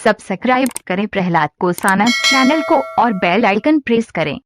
Subscribe करें Prahlad Kosana channel को और बेल आइकन प्रेस करें।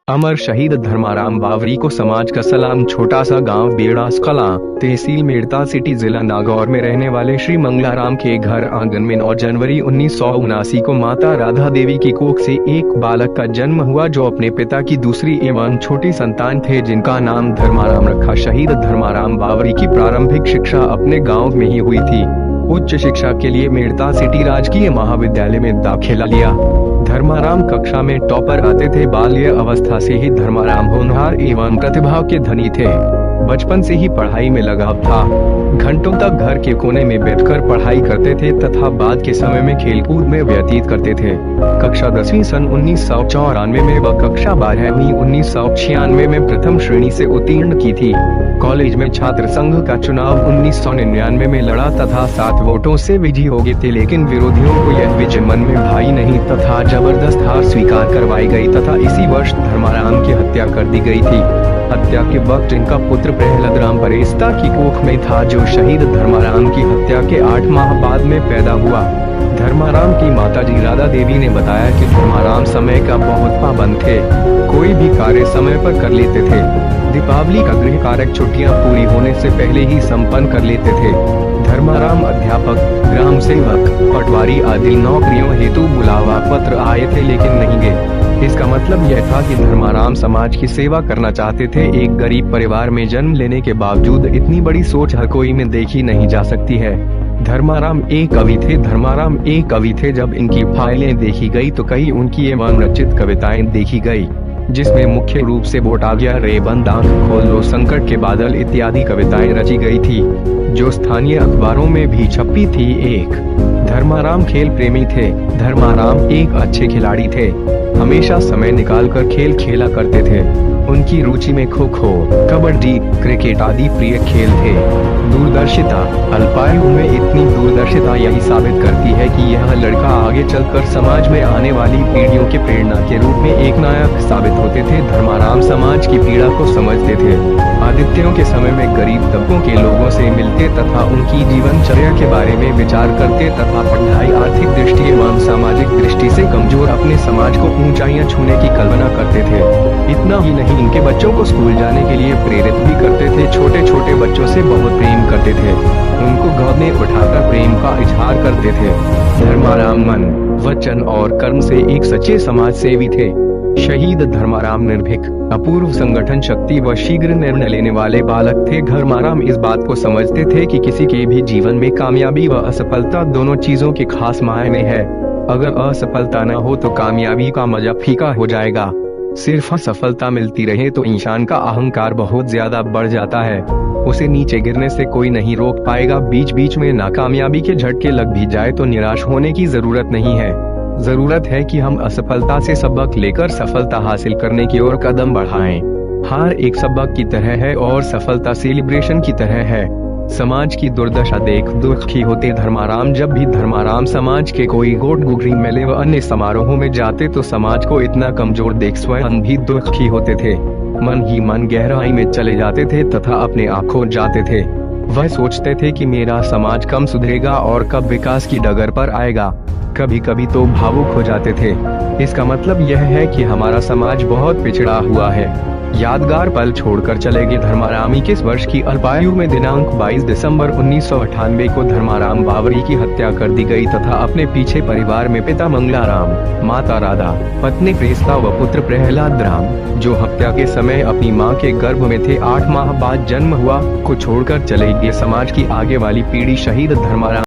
अमर शहीद धर्माराम बावरी को समाज का सलाम। छोटा सा गांव बेड़ास कलां, तहसील मेड़ता सिटी, जिला नागौर में रहने वाले श्री मंगलाराम के घर आंगन में 9 जनवरी 1979 को माता राधा देवी की कोख से एक बालक का जन्म हुआ, जो अपने पिता की दूसरी एवं छोटी संतान थे, जिनका नाम धर्माराम रखा। शहीद धर्माराम बावरी की प्रारंभिक शिक्षा अपने गाँव में ही हुई थी। उच्च शिक्षा के लिए मेड़ता सिटी राजकीय महाविद्यालय में दाखिला लिया। धर्माराम कक्षा में टॉपर आते थे। बाल्य अवस्था से ही धर्माराम होनहार एवं प्रतिभा के धनी थे। बचपन से ही पढ़ाई में लगाव था। घंटों तक घर के कोने में बैठकर पढ़ाई करते थे तथा बाद के समय में खेलकूद में व्यतीत करते थे। कक्षा 10वीं सन 1994 में व कक्षा 12वीं 1996 में प्रथम श्रेणी से उत्तीर्ण की थी। कॉलेज में छात्र संघ का चुनाव 1999 में लड़ा तथा 7 वोटों से विजयी हो गए थे, लेकिन विरोधियों को यह विजय मन में भाई नहीं तथा जबरदस्त हार स्वीकार करवाई गई तथा इसी वर्ष धर्माराम की हत्या कर दी गई थी। हत्या के वक्त इनका पुत्र प्रहलाद राम बरेस्ता की कोख में था, जो शहीद धर्माराम की हत्या के 8 माह बाद में पैदा हुआ। धर्माराम की माताजी राधा देवी ने बताया कि धर्माराम समय का बहुत पाबंद थे, कोई भी कार्य समय पर कर लेते थे। दीपावली का गृह कार्य छुट्टियां पूरी होने से पहले ही संपन्न कर लेते थे। धर्माराम अध्यापक, ग्राम सेवक, पटवारी आदि नौकरियों हेतु बुलावा पत्र आए थे, लेकिन नहीं गए। इसका मतलब यह था कि धर्माराम समाज की सेवा करना चाहते थे। एक गरीब परिवार में जन्म लेने के बावजूद इतनी बड़ी सोच हर कोई में देखी नहीं जा सकती है। धर्माराम एक कवि थे। जब इनकी फाइलें देखी गई तो कई उनकी एवं रचित कविताएं देखी गई, जिसमें मुख्य रूप से वोट आ गया, रे बंद आंख खोल लो, संकट के बादल इत्यादि कविताएं रची गई थी, जो स्थानीय अखबारों में भी छपी थी। धर्माराम खेल प्रेमी थे। धर्माराम एक अच्छे खिलाड़ी थे, हमेशा समय निकालकर खेल खेला करते थे। उनकी रुचि में खो खो, कबड्डी, क्रिकेट आदि प्रिय खेल थे। दूरदर्शिता, अल्पायु में इतनी दूरदर्शिता यही साबित करती है कि यह लड़का आगे चलकर समाज में आने वाली पीढ़ियों के प्रेरणा के रूप में एक नायक साबित होते थे। धर्माराम समाज की पीड़ा को समझते थे। आदित्यों के समय में गरीब तबकों के लोगों से मिलते तथा उनकी जीवनचर्या के बारे में विचार करते तथा पढ़ाई, आर्थिक दृष्टि एवं सामाजिक दृष्टि से कमजोर अपने समाज को ऊंचाइयां छूने की कल्पना करते थे। इतना ही नहीं, इनके बच्चों को स्कूल जाने के लिए प्रेरित भी करते थे। छोटे छोटे बच्चों से बहुत प्रेम करते थे, उनको गोद में उठाकर प्रेम का इजहार करते थे। धर्माराम मन, वचन और कर्म से एक सच्चे समाज सेवी थे। शहीद धर्माराम निर्भीक, अपूर्व संगठन शक्ति व शीघ्र निर्णय लेने वाले बालक थे। धर्माराम इस बात को समझते थे कि किसी के भी जीवन में कामयाबी व असफलता दोनों चीजों के खास मायने हैं। अगर असफलता न हो तो कामयाबी का मजा फीका हो जाएगा। सिर्फ सफलता मिलती रहे तो इंसान का अहंकार बहुत ज्यादा बढ़ जाता है, उसे नीचे गिरने से कोई नहीं रोक पाएगा। बीच बीच में नाकामयाबी के झटके लग भी जाए तो निराश होने की जरूरत नहीं है। जरूरत है कि हम असफलता से सबक लेकर सफलता हासिल करने की ओर कदम बढ़ाएं। हार एक सबक की तरह है और सफलता सेलिब्रेशन की तरह है। समाज की दुर्दशा देख दुखी होते धर्माराम। जब भी धर्माराम समाज के कोई गोट गुगरी मेले व अन्य समारोहों में जाते तो समाज को इतना कमजोर देख स्वयं भी दुखी होते थे। मन ही मन गहराई में चले जाते थे तथा अपने आप खो जाते थे। वह सोचते थे कि मेरा समाज कब सुधरेगा और कब विकास की डगर पर आएगा। कभी कभी तो भावुक हो जाते थे। इसका मतलब यह है कि हमारा समाज बहुत पिछड़ा हुआ है। यादगार पल छोड़कर चले गए। धर्माराम 21 वर्ष की अल्पायु में दिनांक 22 दिसंबर 1998 को धर्माराम बावरी की हत्या कर दी गई तथा अपने पीछे परिवार में पिता मंगलाराम, माता राधा, पत्नी प्रेस्ता व पुत्र प्रहलाद राम, जो हत्या के समय अपनी मां के गर्भ में थे, 8 माह बाद जन्म हुआ, को छोड़कर चले गए। समाज की आगे वाली पीढ़ी शहीद धर्माराम